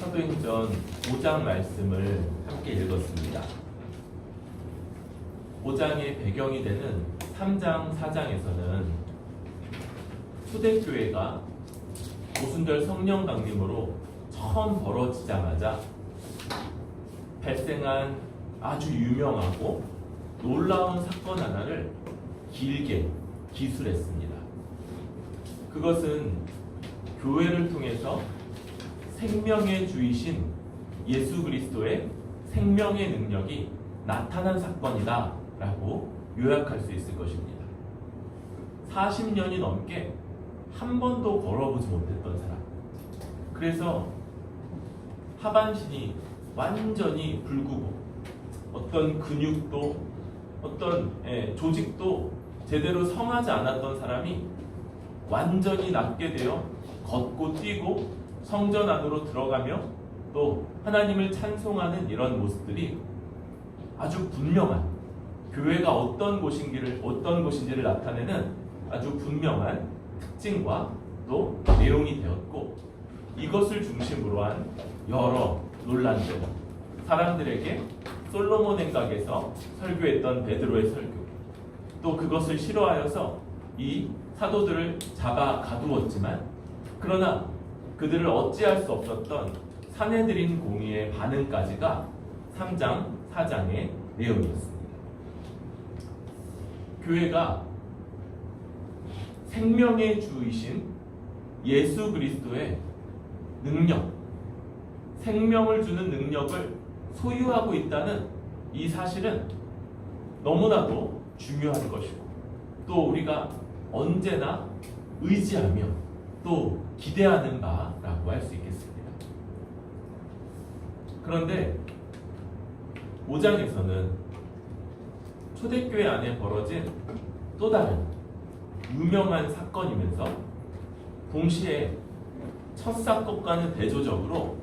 사도행전 5장 말씀을 함께 읽었습니다. 5장의 배경이 되는 3장, 4장에서는 초대교회가 오순절 성령 강림으로 처음 벌어지자마자 발생한 아주 유명하고 놀라운 사건 하나를 길게 기술했습니다. 그것은 교회를 통해서 생명의 주이신 예수 그리스도의 생명의 능력이 나타난 사건이다 라고 요약할 수 있을 것입니다. 40년이 넘게 한 번도 걸어보지 못했던 사람, 그래서 하반신이 완전히 붉고 어떤 근육도 어떤 조직도 제대로 성하지 않았던 사람이 완전히 낫게 되어 걷고 뛰고 성전 안으로 들어가며 또 하나님을 찬송하는 이런 모습들이 아주 분명한, 교회가 어떤 곳인지를 나타내는 아주 분명한 특징과 또 내용이 되었고, 이것을 중심으로 한 여러 논란들, 사람들에게 솔로몬 행각에서 설교했던 베드로의 설교, 또 그것을 싫어하여서 이 사도들을 잡아 가두었지만 그러나 그들을 어찌할 수 없었던 사내들인 공의의 반응까지가 3장, 4장의 내용이었습니다. 교회가 생명의 주이신 예수 그리스도의 능력, 생명을 주는 능력을 소유하고 있다는 이 사실은 너무나도 중요한 것이고, 또 우리가 언제나 의지하며 또 기대하는 바라고 할 수 있겠습니다. 그런데 5장에서는 초대교회 안에 벌어진 또 다른 유명한 사건이면서 동시에 첫 사건과는 대조적으로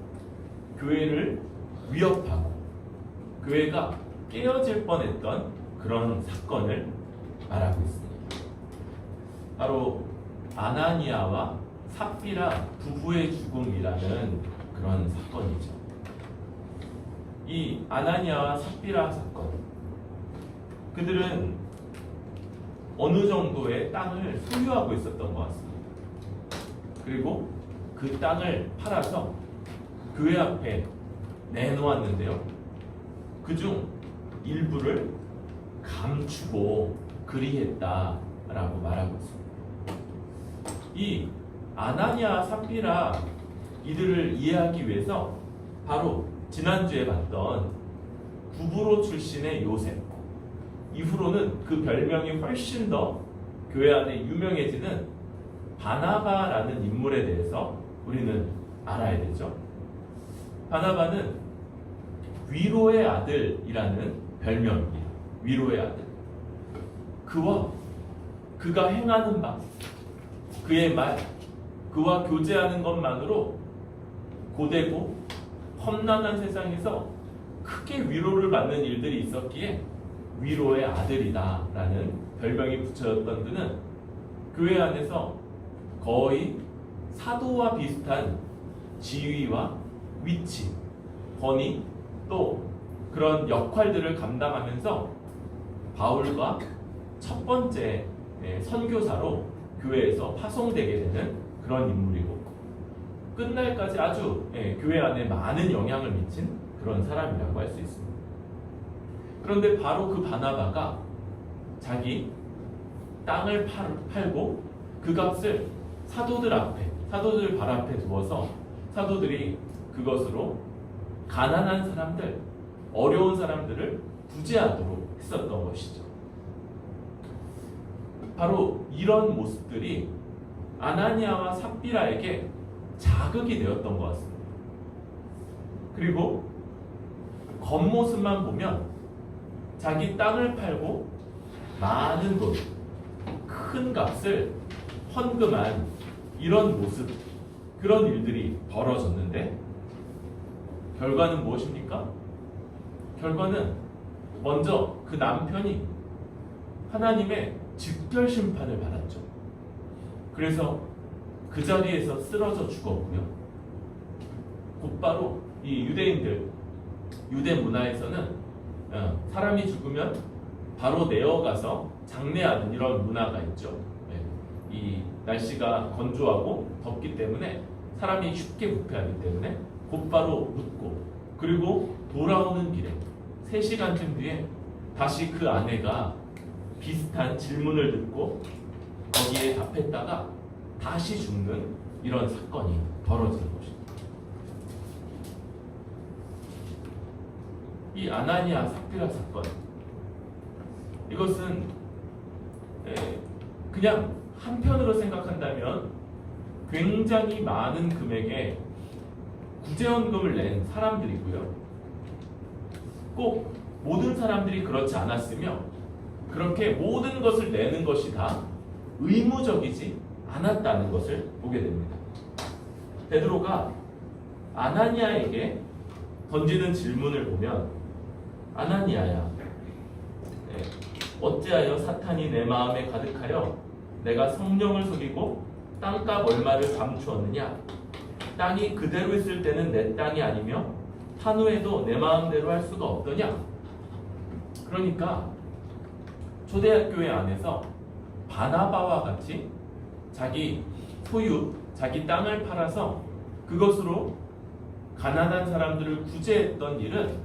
교회를 위협하고 교회가 깨어질 뻔했던 그런 사건을 말하고 있습니다. 바로 아나니아와 삽비라 부부의 죽음이라는 그런 사건이죠. 이 아나니아와 삽비라 사건, 그들은 어느 정도의 땅을 소유하고 있었던 것 같습니다. 그리고 그 땅을 팔아서 교회 앞에 내놓았는데요, 그중 일부를 감추고 그리했다라고 말하고 있습니다. 이 아나니아, 삽비라 이들을 이해하기 위해서 바로 지난주에 봤던 구브로 출신의 요셉, 이후로는 그 별명이 훨씬 더 교회 안에 유명해지는 바나바라는 인물에 대해서 우리는 알아야 되죠. 바나바는 위로의 아들이라는 별명입니다. 위로의 아들. 그가 행하는 바, 그의 말, 그와 교제하는 것만으로 고되고 험난한 세상에서 크게 위로를 받는 일들이 있었기에 위로의 아들이다 라는 별명이 붙여졌던 그는 교회 안에서 거의 사도와 비슷한 지위와 위치, 권위, 또 그런 역할들을 감당하면서 바울과 첫 번째 선교사로 교회에서 파송되게 되는 그런 인물이고, 끝날까지 아주 교회 안에 많은 영향을 미친 그런 사람이라고 할 수 있습니다. 그런데 바로 그 바나바가 자기 땅을 팔고 그 값을 사도들 발 앞에 두어서 사도들이 그것으로 가난한 사람들, 어려운 사람들을 구제하도록 했었던 것이죠. 바로 이런 모습들이 아나니아와 삽비라에게 자극이 되었던 것 같습니다. 그리고 겉모습만 보면 자기 땅을 팔고 많은 돈, 큰 값을 헌금한 이런 모습, 그런 일들이 벌어졌는데 결과는 무엇입니까? 결과는 먼저 그 남편이 하나님의 즉결 심판을 받았죠. 그래서 그 자리에서 쓰러져 죽었고요. 곧바로 이 유대인들, 유대 문화에서는 사람이 죽으면 바로 내어가서 장례하는 이런 문화가 있죠. 이 날씨가 건조하고 덥기 때문에 사람이 쉽게 부패하기 때문에 곧바로 묻고, 그리고 돌아오는 길에 3시간쯤 뒤에 다시 그 아내가 비슷한 질문을 듣고 거기에 답했다가 다시 죽는 이런 사건이 벌어지는 것입니다. 이 아나니아 삽비라 사건, 이것은 그냥 한편으로 생각한다면 굉장히 많은 금액의 구제연금을 낸 사람들이고요. 꼭 모든 사람들이 그렇지 않았으며 그렇게 모든 것을 내는 것이 다 의무적이지 않았다는 것을 보게 됩니다. 베드로가 아나니아에게 던지는 질문을 보면, 아나니아야, 어찌하여 사탄이 내 마음에 가득하여 내가 성령을 속이고 땅값 얼마를 감추었느냐? 땅이 그대로 있을 때는 내 땅이 아니며 판 후에도 내 마음대로 할 수가 없더냐? 그러니까 초대교회 안에서 바나바와 같이 자기 소유, 자기 땅을 팔아서 그것으로 가난한 사람들을 구제했던 일은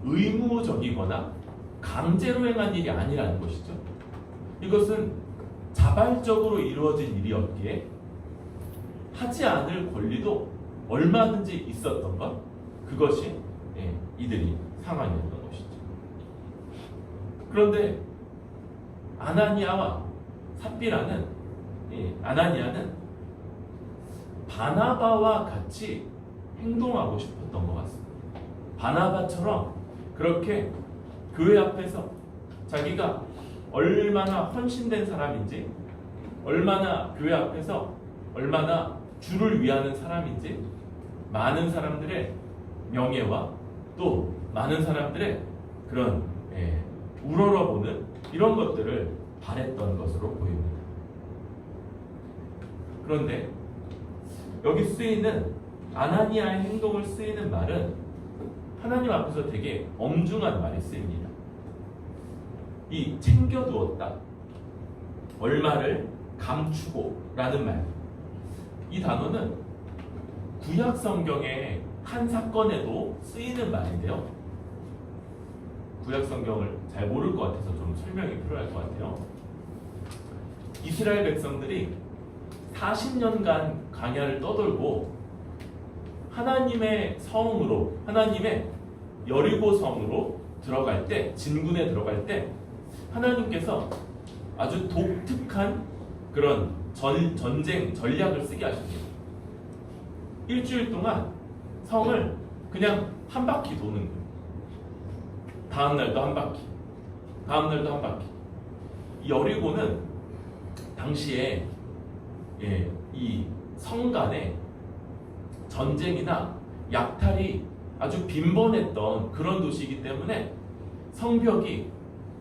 의무적이거나 강제로 행한 일이 아니라는 것이죠. 이것은 자발적으로 이루어진 일이었기에 하지 않을 권리도 얼마든지 있었던 것, 그것이 이들이 상황이었던 것이죠. 그런데 아나니아와 삽비라는, 아나니아는 바나바와 같이 행동하고 싶었던 것 같습니다. 바나바처럼 그렇게 교회 앞에서 자기가 얼마나 헌신된 사람인지, 얼마나 교회 앞에서 얼마나 주를 위하는 사람인지 많은 사람들의 명예와 또 많은 사람들의 그런 우러러보는 이런 것들을 바랬던 것으로 보입니다. 그런데 여기 쓰이는 아나니아의 행동을 쓰이는 말은 하나님 앞에서 되게 엄중한 말이 쓰입니다. 이 챙겨두었다, 얼마를 감추고 라는 말, 이 단어는 구약 성경의 한 사건에도 쓰이는 말인데요. 구약 성경을 잘 모를 것 같아서 좀 설명이 필요할 것 같아요. 이스라엘 백성들이 40년간 광야를 떠돌고 하나님의 성으로, 하나님의 여리고 성으로 들어갈 때, 진군에 들어갈 때 하나님께서 아주 독특한 그런 전쟁 전략을 쓰게 하십니다. 일주일 동안 성을 그냥 한 바퀴 도는 거예요. 다음 날도 한 바퀴, 다음 날도 한 바퀴. 여리고는 당시에 이 성 간에 전쟁이나 약탈이 아주 빈번했던 그런 도시이기 때문에 성벽이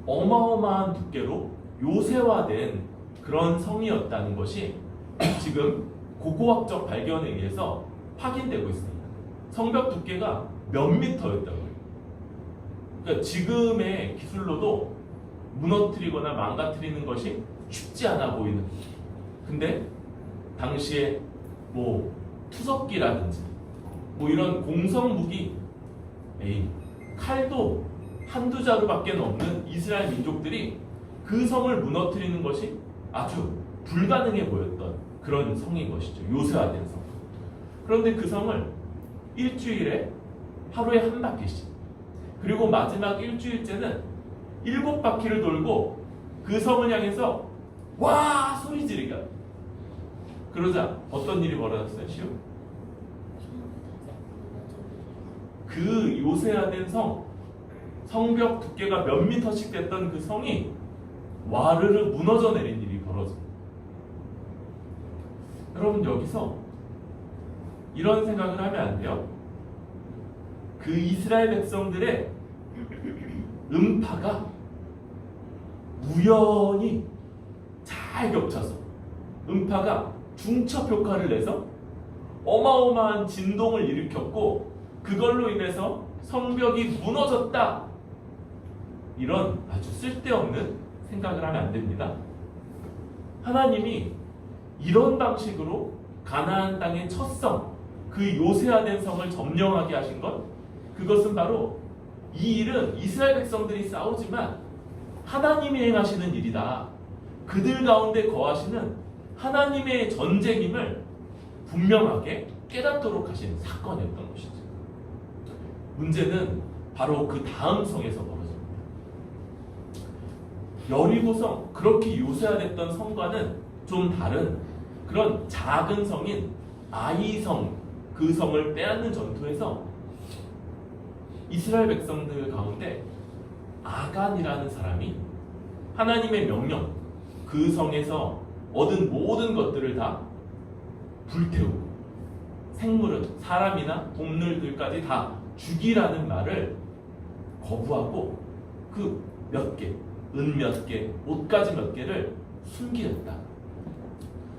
어마어마한 두께로 요새화된 그런 성이었다는 것이 지금 고고학적 발견에 의해서 확인되고 있습니다. 성벽 두께가 몇 미터였다고요. 그러니까 지금의 기술로도 무너뜨리거나 망가뜨리는 것이 쉽지 않아 보이는. 근데 당시에 뭐 투석기라든지 뭐 이런 공성 무기, 칼도 한두 자루밖에 없는 이스라엘 민족들이 그 성을 무너뜨리는 것이 아주 불가능해 보였던 그런 성인 것이죠. 요새화된 성. 그런데 그 성을 일주일에 하루에 한 바퀴씩, 그리고 마지막 일주일째는 7바퀴를 돌고 그 성을 향해서 와 소리 지르게 합니다. 그러자 어떤 일이 벌어졌어요? 그 요새화된 성벽 두께가 몇 미터씩 됐던 그 성이 와르르 무너져 내린 일이 벌어집니다. 여러분, 여기서 이런 생각을 하면 안 돼요. 그 이스라엘 백성들의 음파가 우연히 잘 겹쳐서, 음파가 중첩 효과를 내서 어마어마한 진동을 일으켰고 그걸로 인해서 성벽이 무너졌다. 이런 아주 쓸데없는 생각을 하면 안 됩니다. 하나님이 이런 방식으로 가나안 땅의 첫 성, 그 요새화된 성을 점령하게 하신 것, 그것은 바로 이 일은 이스라엘 백성들이 싸우지만 하나님이 행하시는 일이다. 그들 가운데 거하시는 하나님의 전쟁임을 분명하게 깨닫도록 하신 사건이었던 것이죠. 문제는 바로 그 다음 성에서 벌어집니다. 여리고성, 그렇게 요새화됐던 성과는 좀 다른 그런 작은 성인 아이성, 그 성을 빼앗는 전투에서 이스라엘 백성들 가운데 아간이라는 사람이 하나님의 명령, 그 성에서 얻은 모든 것들을 다 불태우고 생물은 사람이나 동물들까지 다 죽이라는 말을 거부하고 그 몇 개, 은 몇 개, 옷가지 몇 개를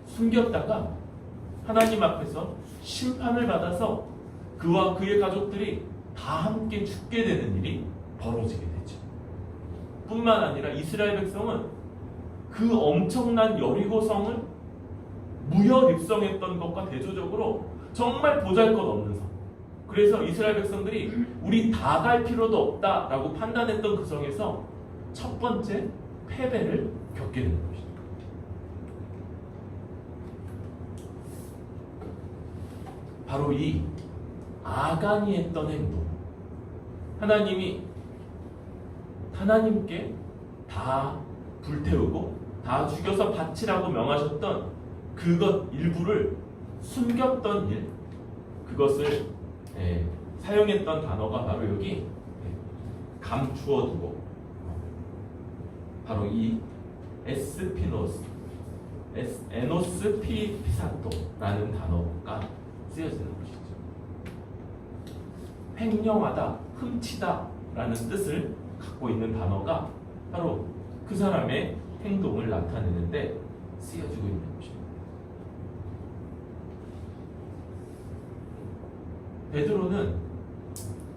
숨겼다가 하나님 앞에서 심판을 받아서 그와 그의 가족들이 다 함께 죽게 되는 일이 벌어지게 되죠. 뿐만 아니라 이스라엘 백성은 그 엄청난 여리고성을 무혈 입성했던 것과 대조적으로 정말 보잘것없는 성, 그래서 이스라엘 백성들이 우리 다 갈 필요도 없다라고 판단했던 그 성에서 첫 번째 패배를 겪게 되는 것이죠. 바로 이 아간이 했던 행동, 하나님께 다 불태우고 다 죽여서 바치라고 명하셨던 그것 일부를 숨겼던 일, 그것을 사용했던 단어가 바로 여기 감추어 두고, 바로 이 에노스 피사토라는 단어가 쓰여지는 것이죠. 횡령하다, 훔치다 라는 뜻을 갖고 있는 단어가 바로 그 사람의 행동을 나타내는데 쓰여지고 있는 것입니다. 베드로는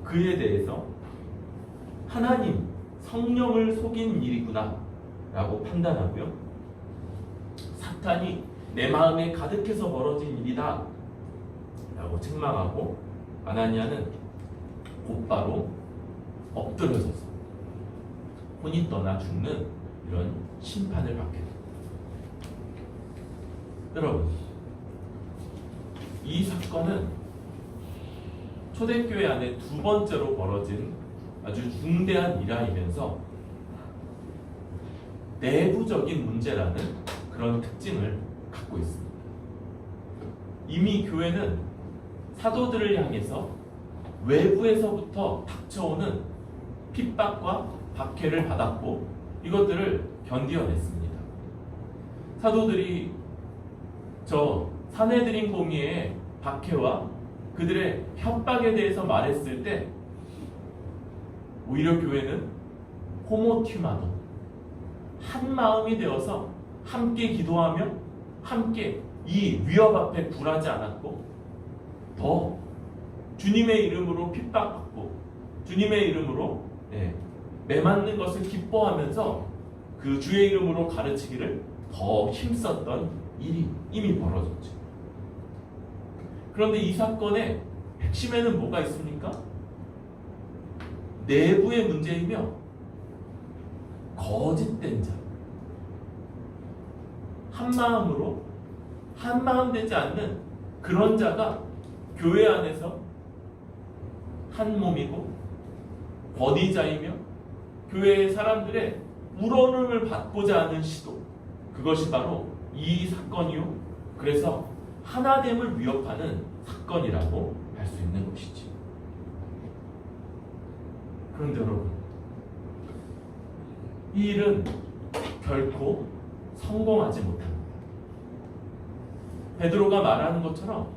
그에 대해서 하나님, 성령을 속인 일이구나 라고 판단하고요, 사탄이 내 마음에 가득해서 벌어진 일이다 라고 책망하고, 아나니아는 곧바로 엎드려서서 혼이 떠나 죽는 이런 심판을 받게 됩니다. 여러분, 이 사건은 초대교회 안에 두 번째로 벌어진 아주 중대한 일화이면서 내부적인 문제라는 그런 특징을 갖고 있습니다. 이미 교회는 사도들을 향해서 외부에서부터 닥쳐오는 핍박과 박해를 받았고 이것들을 견디어냈습니다. 사도들이 저 사내들인 공의의 박해와 그들의 협박에 대해서 말했을 때 오히려 교회는 호모티마도, 한 마음이 되어서 함께 기도하며 함께 이 위협 앞에 굴하지 않았고, 더 주님의 이름으로 핍박받고 주님의 이름으로 매맞는 것을 기뻐하면서 그 주의 이름으로 가르치기를 더 힘썼던 일이 이미 벌어졌죠. 그런데 이 사건의 핵심에는 뭐가 있습니까? 내부의 문제이며 거짓된 자, 한마음으로 한마음 되지 않는 그런 자가 교회 안에서 한 몸이고 권위자이며 교회의 사람들의 우러름을 받고자 하는 시도, 그것이 바로 이 사건이요, 그래서 하나됨을 위협하는 사건이라고 할 수 있는 것이지. 그런데 여러분, 이 일은 결코 성공하지 못합니다. 베드로가 말하는 것처럼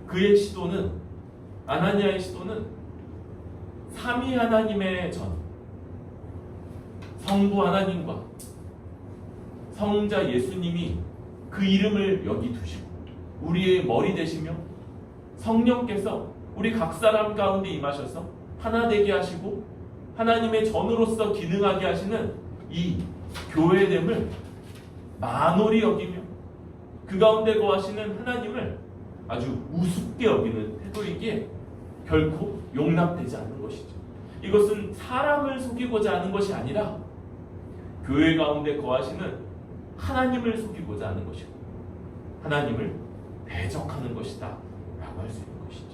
그의 시도는, 아나니아의 시도는 삼위 하나님의 전, 성부 하나님과 성자 예수님이 그 이름을 여기 두시고 우리의 머리 되시며 성령께서 우리 각 사람 가운데 임하셔서 하나 되게 하시고 하나님의 전으로서 기능하게 하시는 이 교회됨을 만홀히 여기며 그 가운데 거하시는 하나님을 아주 우습게 여기는 태도이기에 결코 용납되지 않는 것이죠. 이것은 사람을 속이고자 하는 것이 아니라 교회 가운데 거하시는 하나님을 속이고자 하는 것이고 하나님을 대적하는 것이다 라고 할 수 있는 것이죠.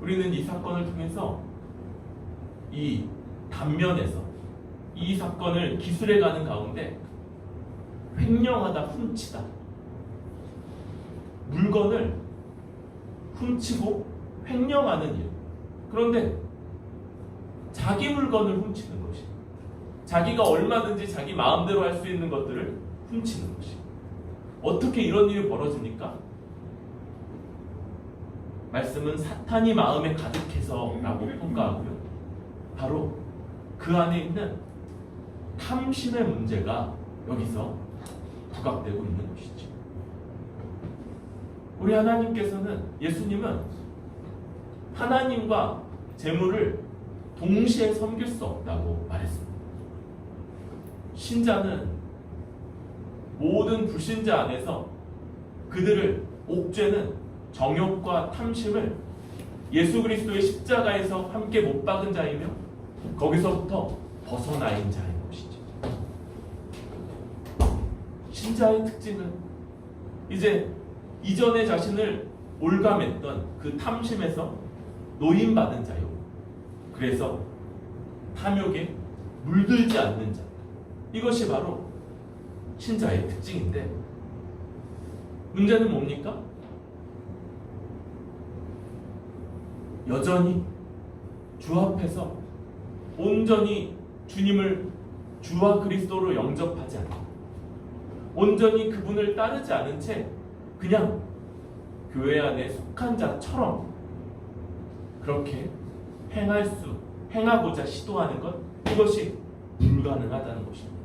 우리는 이 사건을 통해서 이 단면에서 이 사건을 기술해가는 가운데 횡령하다 훔치다 물건을 훔치고 횡령하는 일. 그런데 자기 물건을 훔치는 것이 자기가 얼마든지 자기 마음대로 할 수 있는 것들을 훔치는 것이 어떻게 이런 일이 벌어집니까? 말씀은 사탄이 마음에 가득해서 라고 평가하고요. 바로 그 안에 있는 탐심의 문제가 여기서 부각되고 있는 것이죠. 우리 하나님께서는 예수님은 하나님과 재물을 동시에 섬길 수 없다고 말했습니다. 신자는 모든 불신자 안에서 그들을 옥죄는 정욕과 탐심을 예수 그리스도의 십자가에서 함께 못 박은 자이며 거기서부터 벗어나인 자인 것이죠. 신자의 특징은 이제 이전에 자신을 올감했던 그 탐심에서 노인받은 자요. 그래서 탐욕에 물들지 않는 자. 이것이 바로 신자의 특징인데 문제는 뭡니까? 여전히 주 앞에서 온전히 주님을 주와 그리스도로 영접하지 않고 온전히 그분을 따르지 않은 채 그냥 교회 안에 속한 자처럼 그렇게 행하고자 시도하는 것, 이것이 불가능하다는 것입니다.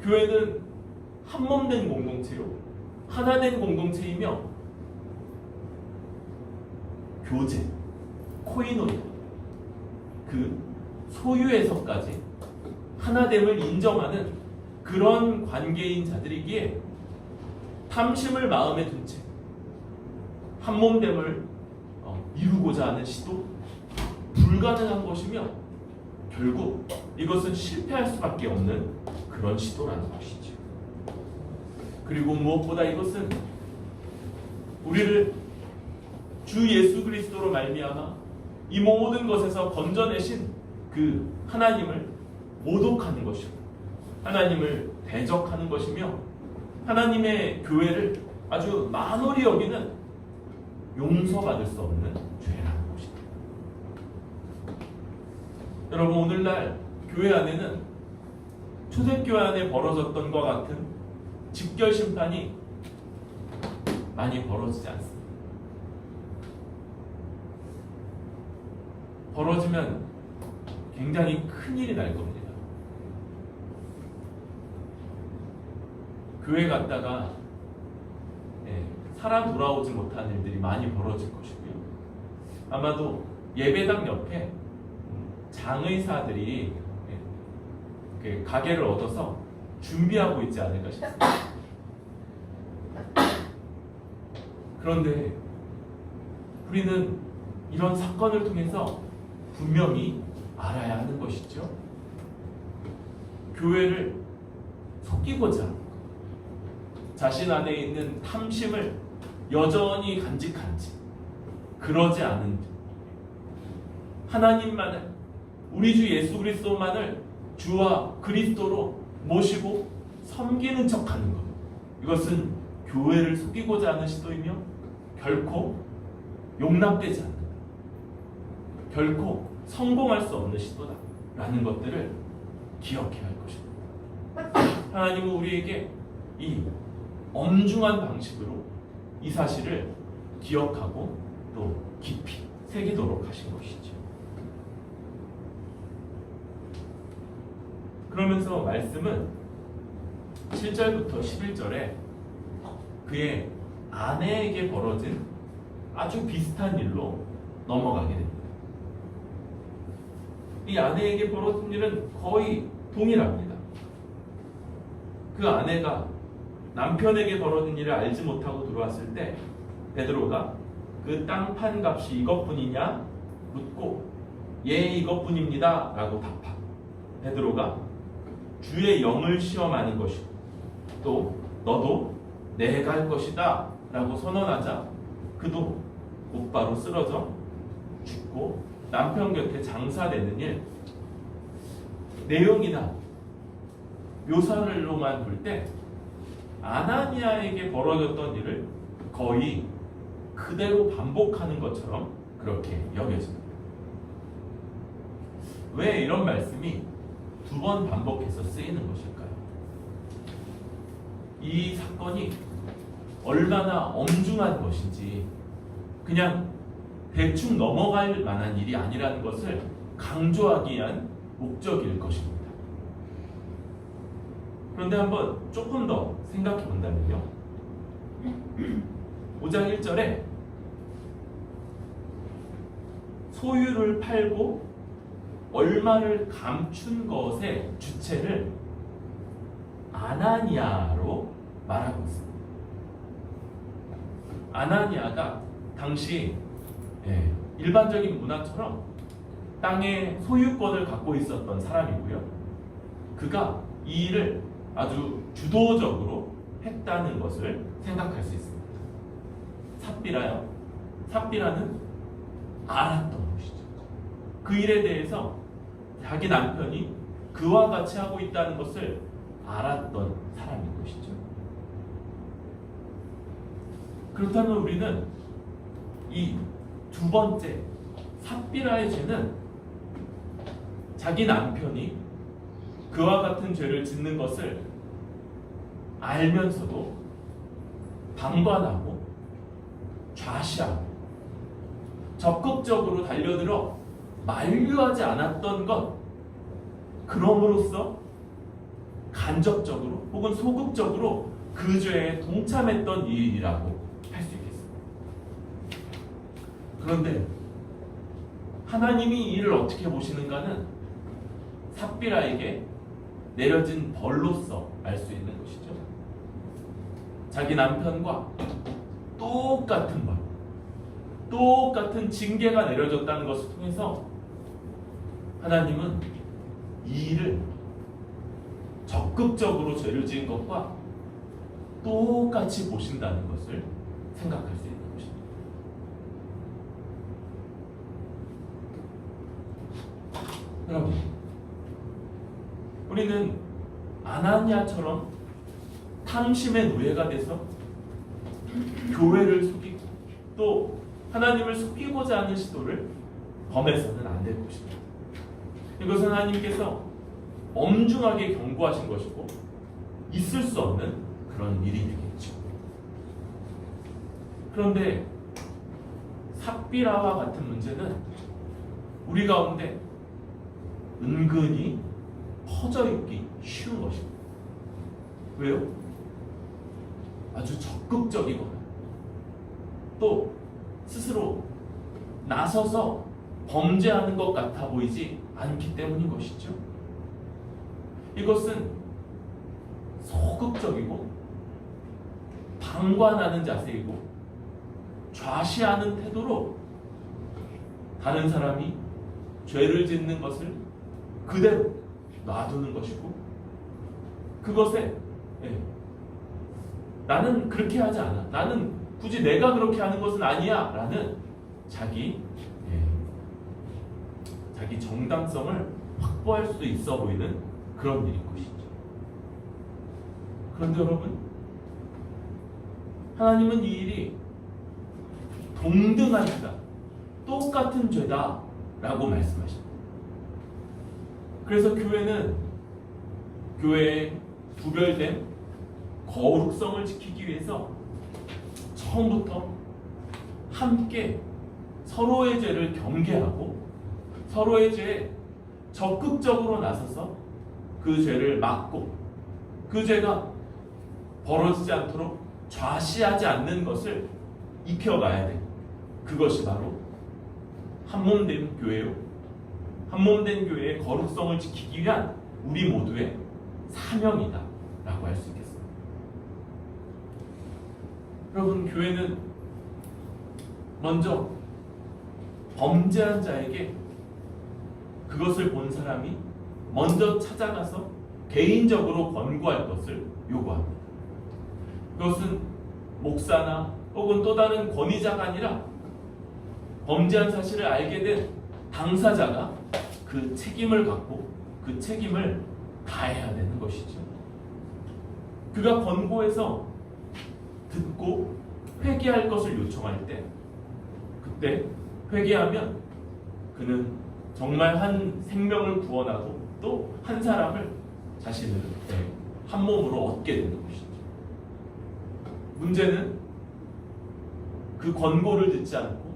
교회는 한 몸 된 공동체요, 하나 된 공동체이며 교제, 코이노니, 그 소유에서까지 하나됨을 인정하는 그런 관계인 자들이기에 탐심을 마음에 둔 채 한몸됨을 이루고자 하는 시도 불가능한 것이며 결국 이것은 실패할 수밖에 없는 그런 시도라는 것이죠. 그리고 무엇보다 이것은 우리를 주 예수 그리스도로 말미암아 이 모든 것에서 건져내신 그 하나님을 모독하는 것이고 하나님을 대적하는 것이며 하나님의 교회를 아주 만홀히 여기는 용서받을 수 없는 죄라는 것입니다. 여러분, 오늘날 교회 안에는 초대교회 안에 벌어졌던 것과 같은 직결 심판이 많이 벌어지지 않습니다. 벌어지면 굉장히 큰일이 날 겁니다. 교회 갔다가 살아 돌아오지 못한 일들이 많이 벌어질 것이고요. 아마도 예배당 옆에 장의사들이 가게를 얻어서 준비하고 있지 않을까 싶습니다. 그런데 우리는 이런 사건을 통해서 분명히 알아야 하는 것이죠. 교회를 속이고자 자신 안에 있는 탐심을 여전히 간직한지 그러지 않은지 하나님만을 우리 주 예수 그리스도만을 주와 그리스도로 모시고 섬기는 척하는 것, 이것은 교회를 속이고자 하는 시도이며 결코 용납되지 않는다. 결코 성공할 수 없는 시도다라는 것들을 기억해야 할 것입니다. 하나님은 우리에게 이 엄중한 방식으로 이 사실을 기억하고 또 깊이 새기도록 하신 것이죠. 그러면서 말씀은 7절부터 11절에 그의 아내에게 벌어진 아주 비슷한 일로 넘어가게 됩니다. 이 아내에게 벌어진 일은 거의 동일합니다. 그 아내가 남편에게 벌어진 일을 알지 못하고 들어왔을 때 베드로가 그 땅 판 값이 이것뿐이냐 묻고 예 이것뿐입니다 라고 답하고 베드로가 주의 영을 시험하는 것이고 또 너도 내가 할 것이다 라고 선언하자 그도 곧바로 쓰러져 죽고 남편 곁에 장사되는 일 내용이나 묘사를로만 볼 때 아나니아에게 벌어졌던 일을 거의 그대로 반복하는 것처럼 그렇게 여겨집니다. 왜 이런 말씀이 두 번 반복해서 쓰이는 것일까요? 이 사건이 얼마나 엄중한 것인지 그냥 대충 넘어갈 만한 일이 아니라는 것을 강조하기 위한 목적일 것입니다. 그런데 한번 조금 더 생각해 본다면요. 5장 1절에 소유를 팔고 얼마를 감춘 것의 주체를 아나니아로 말하고 있습니다. 아나니아가 당시 일반적인 문화처럼 땅의 소유권을 갖고 있었던 사람이고요. 그가 이 일을 아주 주도적으로 했다는 것을 생각할 수 있습니다. 삽비라요. 삽비라는 알았던 것이죠. 그 일에 대해서 자기 남편이 그와 같이 하고 있다는 것을 알았던 사람인 것이죠. 그렇다면 우리는 이 두 번째 삽비라의 죄는 자기 남편이 그와 같은 죄를 짓는 것을 알면서도 방관하고 좌시하고 적극적으로 달려들어 만류하지 않았던 것, 그럼으로써 간접적으로 혹은 소극적으로 그 죄에 동참했던 일이라고 할 수 있겠습니다. 그런데 하나님이 이 일을 어떻게 보시는가는 삽비라에게 내려진 벌로서 알 수 있는 것이죠. 자기 남편과 똑같은 벌, 똑같은 징계가 내려졌다는 것을 통해서 하나님은 이 일을 적극적으로 죄를 지은 것과 똑같이 보신다는 것을 생각할 수 있는 것입니다. 여러분, 우리는 아나니아처럼 탐심의 노예가 돼서 교회를 속이고 또 하나님을 속이고자 하는 시도를 범해서는 안 될 것입니다. 이것은 하나님께서 엄중하게 경고하신 것이고 있을 수 없는 그런 일이 되겠죠. 그런데 삽비라와 같은 문제는 우리 가운데 은근히 퍼져 있기 쉬운 것입니다. 왜요? 아주 적극적이거나 또 스스로 나서서 범죄하는 것 같아 보이지 않기 때문인 것이죠. 이것은 소극적이고 방관하는 자세이고 좌시하는 태도로 다른 사람이 죄를 짓는 것을 그대로 놔두는 것이고 그것에 나는 그렇게 하지 않아, 나는 굳이 내가 그렇게 하는 것은 아니야 라는 자기 정당성을 확보할 수 있어 보이는 그런 일인 것이죠. 그런데 여러분, 하나님은 이 일이 동등한 죄다, 똑같은 죄다 라고 말씀하십니다. 그래서 교회의 구별된 거룩성을 지키기 위해서 처음부터 함께 서로의 죄를 경계하고 서로의 죄에 적극적으로 나서서 그 죄를 막고 그 죄가 벌어지지 않도록 좌시하지 않는 것을 익혀가야 돼. 그것이 바로 한몸된 교회요. 한몸된 교회의 거룩성을 지키기 위한 우리 모두의 사명이다 라고 할 수 있겠습니다. 여러분, 교회는 먼저 범죄한 자에게 그것을 본 사람이 먼저 찾아가서 개인적으로 권고할 것을 요구합니다. 그것은 목사나 혹은 또 다른 권위자가 아니라 범죄한 사실을 알게 된 당사자가 그 책임을 갖고 그 책임을 다해야 되는 것이죠. 그가 권고해서 듣고 회개할 것을 요청할 때, 그때 회개하면 그는 정말 한 생명을 구원하고 또 한 사람을 자신을 한 몸으로 얻게 되는 것이죠. 문제는 그 권고를 듣지 않고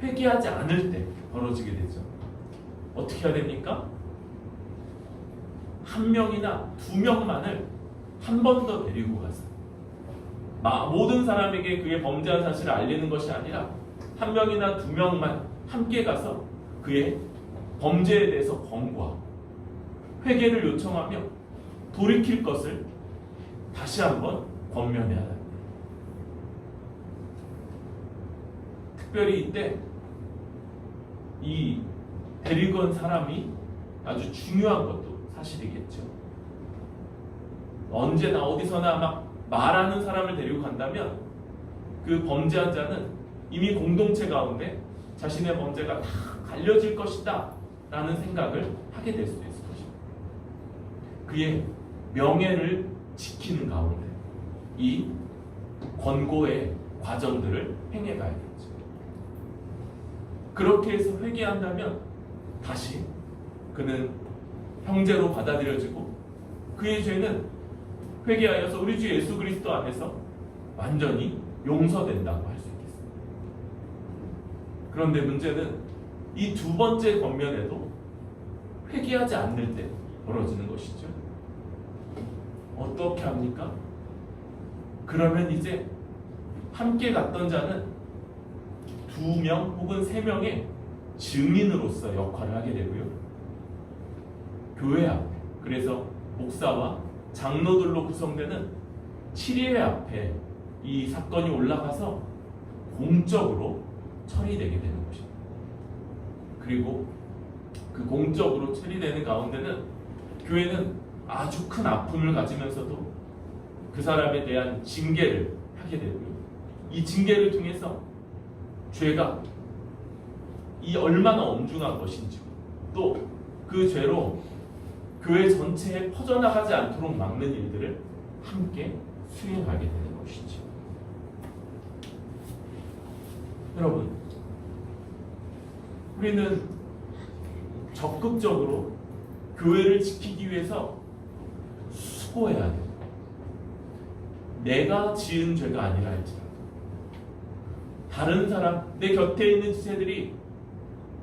회개하지 않을 때 벌어지게 되죠. 어떻게 해야 됩니까? 한 명이나 두 명만을 한 번 더 데리고 가서 모든 사람에게 그의 범죄한 사실을 알리는 것이 아니라 한 명이나 두 명만 함께 가서 그의 범죄에 대해서 권고하고 회개를 요청하며 돌이킬 것을 다시 한번 권면해야 합니다. 특별히 이때 이 데리고 온 사람이 아주 중요한 것도 사실이겠죠. 언제나 어디서나 막 말하는 사람을 데리고 간다면 그 범죄한 자는 이미 공동체 가운데 자신의 범죄가 다 갈려질 것이다 라는 생각을 하게 될 수도 있을 것입니다. 그의 명예를 지키는 가운데 이 권고의 과정들을 행해가야겠죠. 그렇게 해서 회개한다면 다시 그는 형제로 받아들여지고 그의 죄는 회개하여서 우리 주 예수 그리스도 안에서 완전히 용서된다고 할 수 있겠습니다. 그런데 문제는 이 두 번째 권면에도 회개하지 않을 때 벌어지는 것이죠. 어떻게 합니까? 그러면 이제 함께 갔던 자는 2명 혹은 3명의 증인으로서 역할을 하게 되고요. 교회 앞에, 그래서 목사와 장로들로 구성되는 7회 앞에 이 사건이 올라가서 공적으로 처리되게 되는 것입니다. 그리고 그 공적으로 처리되는 가운데는 교회는 아주 큰 아픔을 가지면서도 그 사람에 대한 징계를 하게 되고요. 이 징계를 통해서 죄가 이 얼마나 엄중한 것인지 또 그 죄로 교회 전체에 퍼져나가지 않도록 막는 일들을 함께 수행하게 되는 것이죠. 여러분, 우리는 적극적으로 교회를 지키기 위해서 수고해야 돼요. 내가 지은 죄가 아니라 할지라도 다른 사람, 내 곁에 있는 지체들이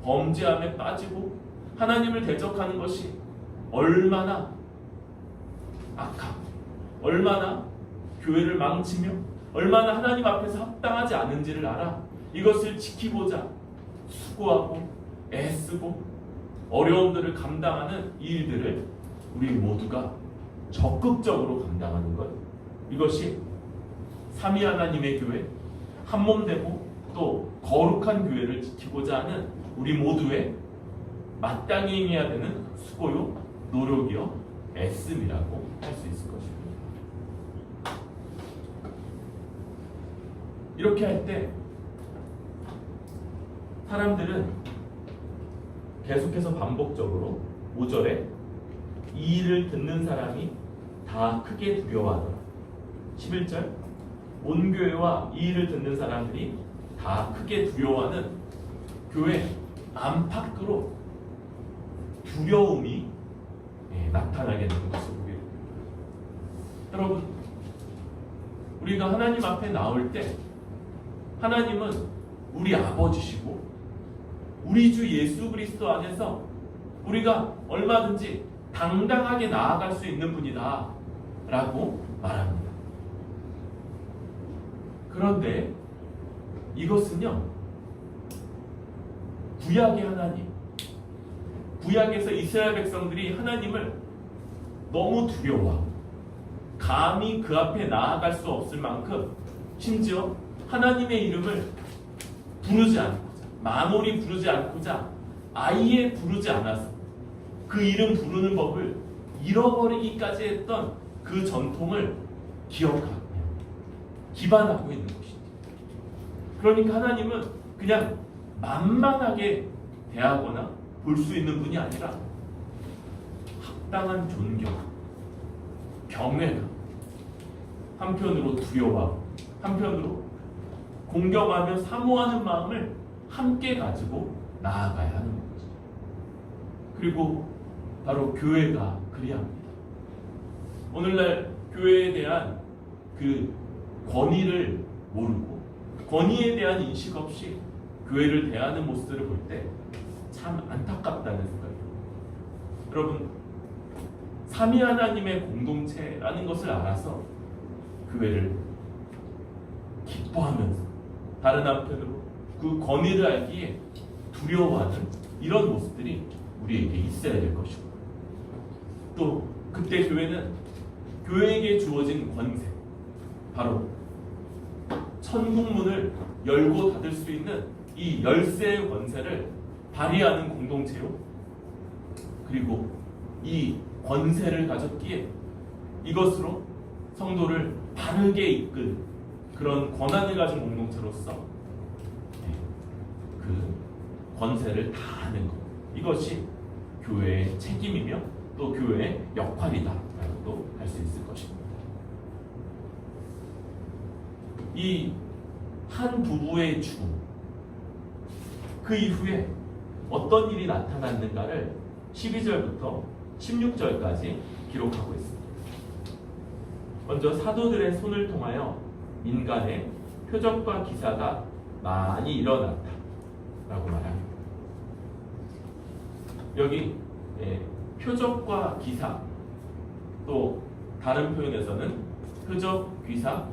범죄함에 빠지고 하나님을 대적하는 것이 얼마나 악하고 얼마나 교회를 망치며 얼마나 하나님 앞에서 합당하지 않은지를 알아 이것을 지키고자 수고하고 애쓰고 어려움들을 감당하는 이 일들을 우리 모두가 적극적으로 감당하는 것, 이것이 삼위 하나님의 교회, 한몸 되고 또 거룩한 교회를 지키고자 하는 우리 모두의 마땅히 해야 되는 수고요, 노력이요, 애씀이라고 할 수 있을 것입니다. 이렇게 할 때 사람들은 계속해서 반복적으로 5절에 이 일을 듣는 사람이 다 크게 두려워하더라. 11절 온 교회와 이 일을 듣는 사람들이 다 크게 두려워하는 교회 안팎으로 두려움이 나타나게 되는 것을 보게 됩니다. 여러분, 우리가 하나님 앞에 나올 때 하나님은 우리 아버지시고 우리 주 예수 그리스도 안에서 우리가 얼마든지 당당하게 나아갈 수 있는 분이다 라고 말합니다. 그런데 이것은요, 구약의 하나님, 구약에서 이스라엘 백성들이 하나님을 너무 두려워하고 감히 그 앞에 나아갈 수 없을 만큼, 심지어 하나님의 이름을 부르지 않고자, 만홀히 부르지 않고자 아예 부르지 않아서 그 이름 부르는 법을 잃어버리기까지 했던 그 전통을 기억하고 기반하고 있는 것이죠. 그러니까 하나님은 그냥 만만하게 대하거나 볼 수 있는 분이 아니라 합당한 존경, 경외감, 한편으로 두려워하고 한편으로 공경하며 사모하는 마음을 함께 가지고 나아가야 하는 거죠. 그리고 바로 교회가 그래야 합니다. 오늘날 교회에 대한 그 권위를 모르고 권위에 대한 인식 없이 교회를 대하는 모습들을 볼 때 참 안타깝다는 생각이 듭니다. 여러분, 삼위 하나님의 공동체라는 것을 알아서 교회를 기뻐하면서 다른 한편으로 그 권위를 알기에 두려워하는 이런 모습들이 우리에게 있어야 될 것이고, 또 그때 교회는 교회에게 주어진 권세, 바로 천국문을 열고 닫을 수 있는 이 열쇠의 권세를 발휘하는 공동체요, 그리고 이 권세를 가졌기에 이것으로 성도를 바르게 이끌 그런 권한을 가진 공동체로서 그 권세를 다하는 것, 이것이 교회의 책임이며 또 교회의 역할이다라고도 할 수 있을 것입니다. 이 한 부부의 죽음, 그 이후에 어떤 일이 나타났는가를 12절부터 16절까지 기록하고 있습니다. 먼저 사도들의 손을 통하여 민간에 표적과 기사가 많이 일어났다 라고 말합니다. 여기 표적과 기사, 또 다른 표현에서는 표적, 기사,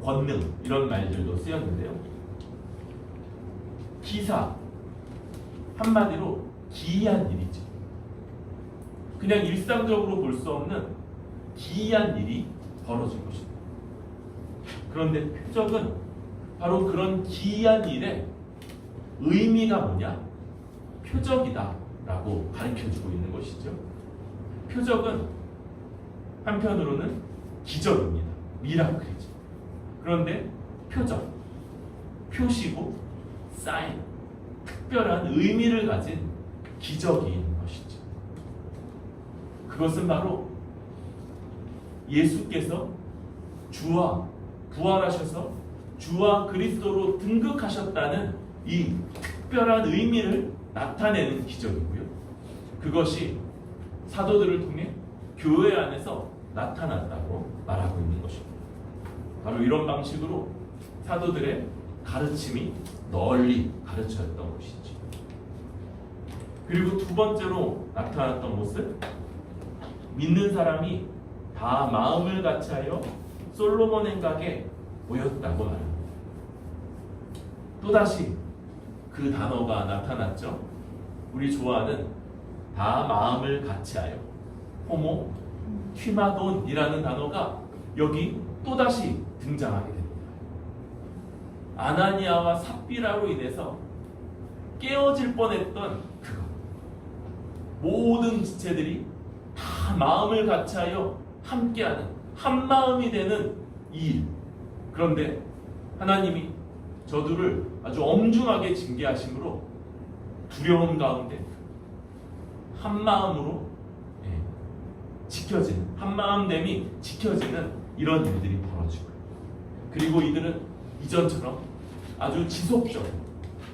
권능, 이런 말들도 쓰였는데요. 기사, 한마디로 기이한 일이죠. 그냥 일상적으로 볼 수 없는 기이한 일이 벌어진 것입니다. 그런데 표적은 바로 그런 기이한 일의 의미가 뭐냐? 표적이다 라고 가르쳐주고 있는 것이죠. 표적은 한편으로는 기적입니다. 미라클이죠. 그런데 표적, 표시고 사인, 특별한 의미를 가진 기적인 것이죠. 그것은 바로 예수께서 주와 부활하셔서 주와 그리스도로 등극하셨다는 이 특별한 의미를 나타내는 기적이고요. 그것이 사도들을 통해 교회 안에서 나타났다고 말하고 있는 것입니다. 바로 이런 방식으로 사도들의 가르침이 널리 가르쳐졌던 것이죠. 그리고 두 번째로 나타났던 모습, 믿는 사람이 다 마음을 같이하여 솔로몬 행각에 모였다고 말합니다. 또다시 그 단어가 나타났죠. 우리 좋아하는 다 마음을 같이하여, 호모 튀마돈이라는 단어가 여기 또다시 등장하게 됩니다. 아나니아와 삽비라로 인해서 깨어질 뻔했던 그것, 모든 지체들이 다 마음을 같이하여 함께하는 한 마음이 되는 이 일. 그런데 하나님이 저들을 아주 엄중하게 징계하심으로 두려운 가운데 한 마음으로 지켜지는, 한 마음됨이 지켜지는 이런 일들이 벌어지고, 그리고 이들은 이전처럼 아주 지속적으로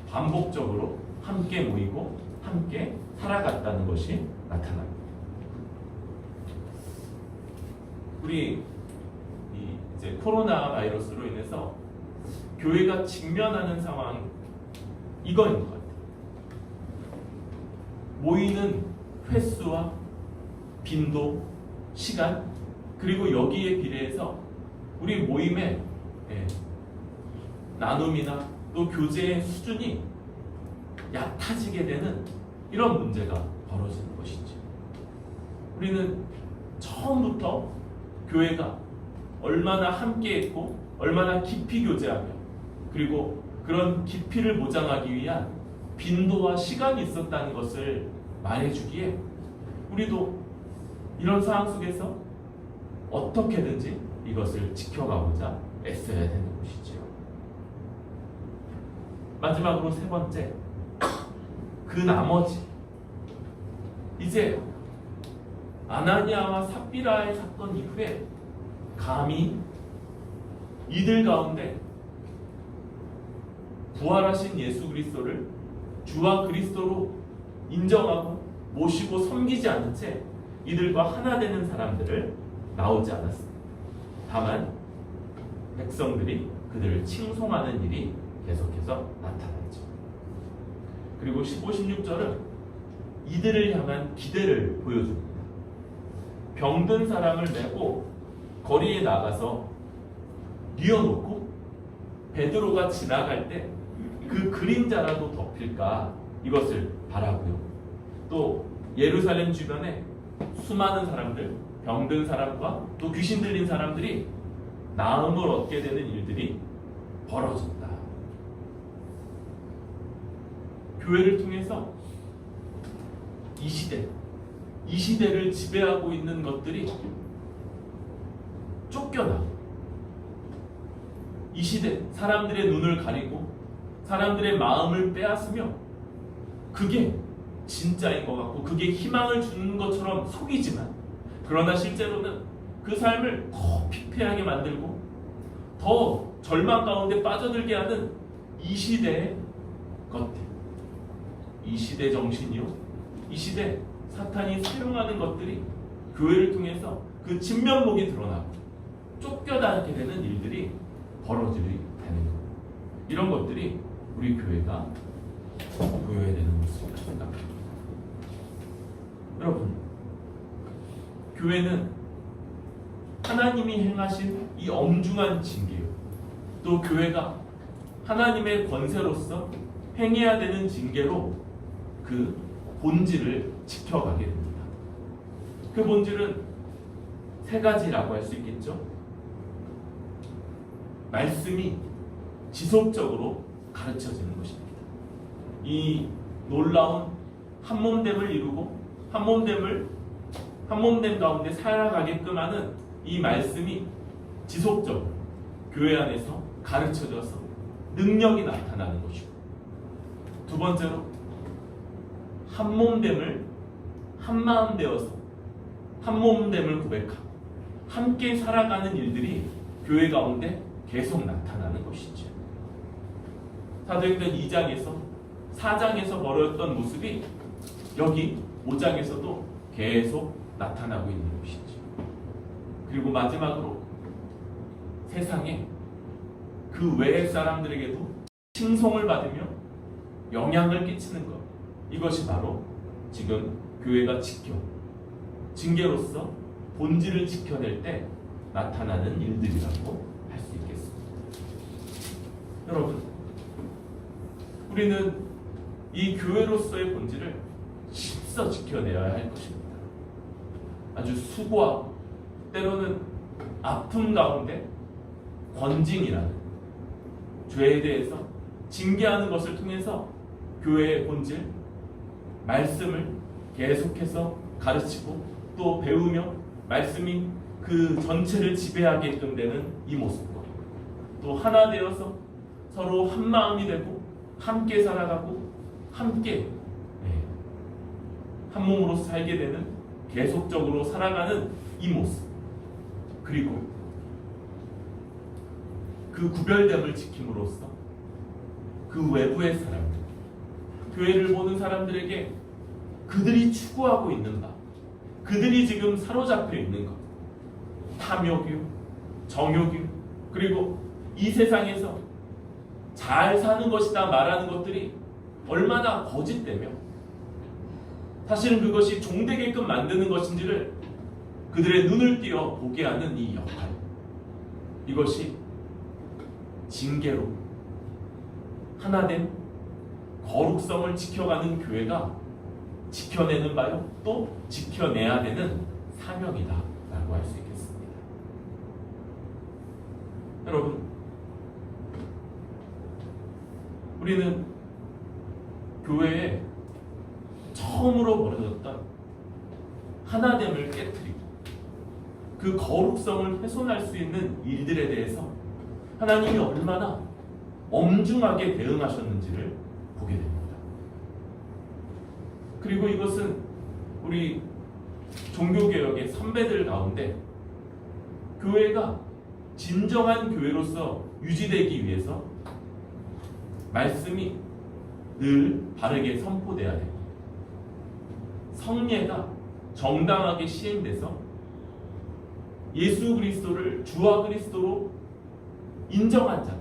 반복적으로 함께 모이고 함께 살아갔다는 것이 나타납니다. 우리 이제 코로나 바이러스로 인해서 교회가 직면하는 상황, 이거인 것 같아요. 모이는 횟수와 빈도, 시간, 그리고 여기에 비례해서 우리 모임의 나눔이나 또 교제의 수준이 얕아지게 되는 이런 문제가 벌어지는 것이지. 우리는 처음부터 교회가 얼마나 함께했고 얼마나 깊이 교제하며 그리고 그런 깊이를 보장하기 위한 빈도와 시간이 있었다는 것을 말해주기에 우리도 이런 상황 속에서 어떻게든지 이것을 지켜가고자 애써야 되는 것이지요. 마지막으로 세 번째, 그 나머지 이제 아나니아와 삽비라의 사건 이후에 감히 이들 가운데 부활하신 예수 그리스도를 주와 그리스도로 인정하고 모시고 섬기지 않은 채 이들과 하나 되는 사람들을 나오지 않았습니다. 다만 백성들이 그들을 칭송하는 일이 계속해서 나타나죠. 그리고 15, 16절은 이들을 향한 기대를 보여줍니다. 병든 사람을 메고 거리에 나가서 뉘어놓고 베드로가 지나갈 때 그 그림자라도 덮일까 이것을 바라고요. 또 예루살렘 주변에 수많은 사람들, 병든 사람과 또 귀신 들린 사람들이 나음을 얻게 되는 일들이 벌어졌다. 교회를 통해서 이 시대를 지배하고 있는 것들이 쫓겨나고 이 시대 사람들의 눈을 가리고 사람들의 마음을 빼앗으며 그게 진짜인 것 같고 그게 희망을 주는 것처럼 속이지만 그러나 실제로는 그 삶을 더 피폐하게 만들고 더 절망 가운데 빠져들게 하는 이 시대의 것들, 이 시대 정신이요, 이 시대 사탄이 사용하는 것들이 교회를 통해서 그 진면목이 드러나고 쫓겨나게 되는 일들이 벌어지게 되는 거예요. 이런 것들이 우리 교회가 보여야 되는 모습이라고 생각합니다. 여러분, 교회는 하나님이 행하신 이 엄중한 징계요, 또 교회가 하나님의 권세로서 행해야 되는 징계로 그 본질을 지켜가게 됩니다. 그 본질은 세 가지라고 할 수 있겠죠. 말씀이 지속적으로 가르쳐지는 것입니다. 이 놀라운 한몸됨을 이루고 한몸됨 가운데 살아가게끔 하는 이 말씀이 지속적으로 교회 안에서 가르쳐져서 능력이 나타나는 것이고, 두 번째로 한몸됨을 한마음 되어서 한몸됨을 고백하고 함께 살아가는 일들이 교회 가운데 계속 나타나는 것이죠. 사도행전 2장에서 4장에서 벌어졌던 모습이 여기 5장에서도 계속 나타나고 있는 것이죠. 그리고 마지막으로 세상에 그 외의 사람들에게도 칭송을 받으며 영향을 끼치는 것, 이것이 바로 지금 교회가 징계로서 본질을 지켜낼 때 나타나는 일들이라고 할 수 있겠습니다. 여러분, 우리는 이 교회로서의 본질을 힘써 지켜내야 할 것입니다. 아주 수고하고 때로는 아픔 가운데 권징이라는 죄에 대해서 징계하는 것을 통해서 교회의 본질, 말씀을 계속해서 가르치고 또 배우며 말씀이 그 전체를 지배하게끔 되는 이 모습과 또 하나 되어서 서로 한 마음이 되고 함께 살아가고 함께 한 몸으로 살게 되는, 계속적으로 살아가는 이 모습, 그리고 그 구별됨을 지킴으로써 그 외부의 사람들, 교회를 보는 사람들에게 그들이 추구하고 있는 바, 그들이 지금 사로잡혀 있는 것, 탐욕이요, 정욕이요, 그리고 이 세상에서 잘 사는 것이다 말하는 것들이 얼마나 거짓되며 사실은 그것이 종되게끔 만드는 것인지를 그들의 눈을 띄어 보게 하는 이 역할, 이것이 징계로 하나된 거룩성을 지켜가는 교회가 지켜내는 바요 또 지켜내야 되는 사명이다 라고 할 수 있겠습니다. 여러분, 우리는 교회에 처음으로 벌어졌던 하나됨을 깨트리고 그 거룩성을 훼손할 수 있는 일들에 대해서 하나님이 얼마나 엄중하게 대응하셨는지를 보게 됩니다. 그리고 이것은 우리 종교개혁의 선배들 가운데 교회가 진정한 교회로서 유지되기 위해서 말씀이 늘 바르게 선포돼야 됩니다. 성례가 정당하게 시행돼서 예수 그리스도를 주와 그리스도로 인정한 자들,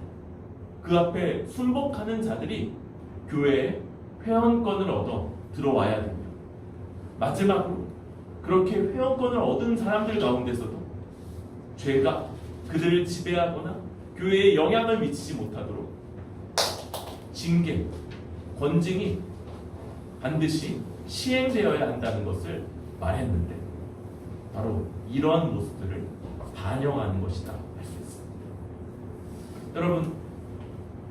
그 앞에 순복하는 자들이 교회에 회원권을 얻어 들어와야 됩니다. 마지막으로 그렇게 회원권을 얻은 사람들 가운데서도 죄가 그들을 지배하거나 교회에 영향을 미치지 못하도록 징계, 권징이 반드시 시행되어야 한다는 것을 말했는데 바로 이러한 모습들을 반영하는 것이다 할 수 있습니다. 여러분,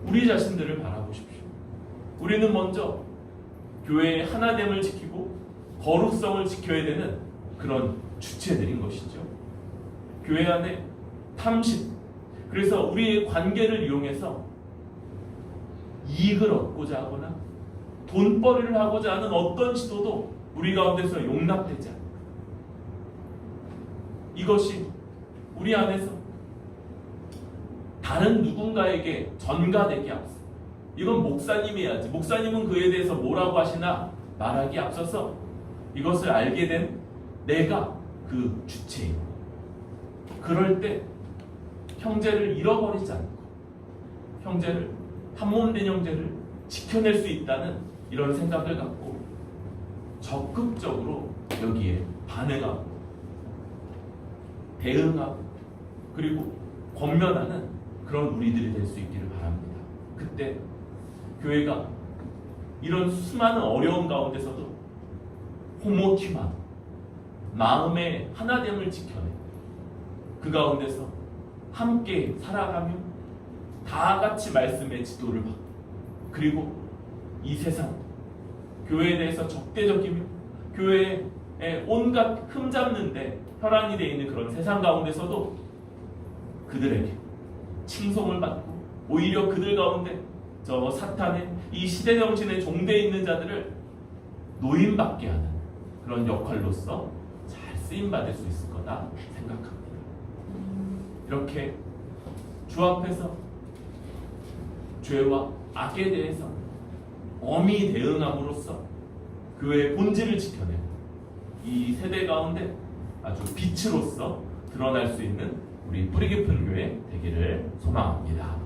우리 자신들을 바라보십시오. 우리는 먼저 교회의 하나됨을 지키고 거룩성을 지켜야 되는 그런 주체들인 것이죠. 교회 안에 탐심, 그래서 우리의 관계를 이용해서 이익을 얻고자 하거나 돈벌이를 하고자 하는 어떤 시도도 우리 가운데서 용납되지 않습니다. 이것이 우리 안에서 다른 누군가에게 전가되기 앞서, 이건 목사님이 해야지, 목사님은 그에 대해서 뭐라고 하시나 말하기 앞서서 이것을 알게 된 내가 그 주체이고, 그럴 때 형제를 잃어버리지 않고 형제를, 한몸된 형제를 지켜낼 수 있다는 이런 생각을 갖고 적극적으로 여기에 반응하고 대응하고 그리고 권면하는 그런 우리들이 될 수 있기를 바랍니다. 그때 교회가 이런 수많은 어려움 가운데서도 호모티마, 마음의 하나됨을 지켜내 그 가운데서 함께 살아가며 다 같이 말씀의 지도를 받고, 그리고 이 세상 교회에 대해서 적대적이며 교회에 온갖 흠잡는데 혈안이 되어 있는 그런 세상 가운데서도 그들에게 칭송을 받고 오히려 그들 가운데 저 사탄의 이 시대 정신에 종되어 있는 자들을 노임받게 하는 그런 역할로서 잘 쓰임받을 수 있을 거다 생각합니다. 이렇게 주 앞에서 죄와 악에 대해서 엄히 대응함으로써 교회의 본질을 지켜내고 이 세대 가운데 아주 빛으로서 드러날 수 있는 우리 뿌리 깊은 교회 되기를 소망합니다.